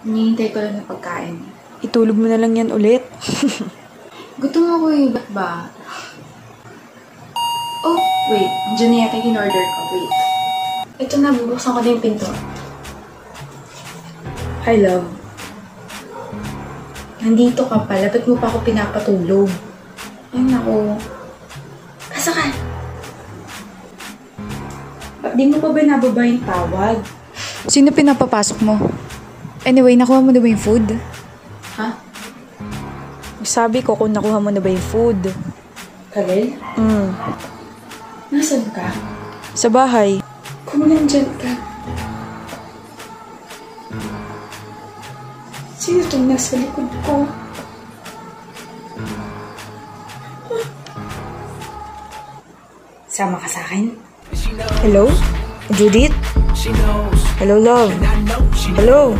Hinihintay ko lang ng pagkain. Itulog mo na lang yan ulit. Gutom ako eh, ba't ba? Oh, wait. Andiyan na yata yung in-order ko. Wait. Ito na, bubuksan ko na yung pinto. Hi, love. Nandito ka pala. Ba't mo pa ako pinapatulog? Ay, naku. Asa ka? Di mo pa ba nababa yung tawag? Sino pinapapasok mo? Anyway, nakuha mo na ba yung food? Ha? Sabi ko kung nakuha mo na ba yung food. Kalil? Nasaan ka? Sa bahay. Kung nandyan ka. Sino itong nasa likod ko? Sama ka sa akin? Hello? Judith? Hello, love. Hello?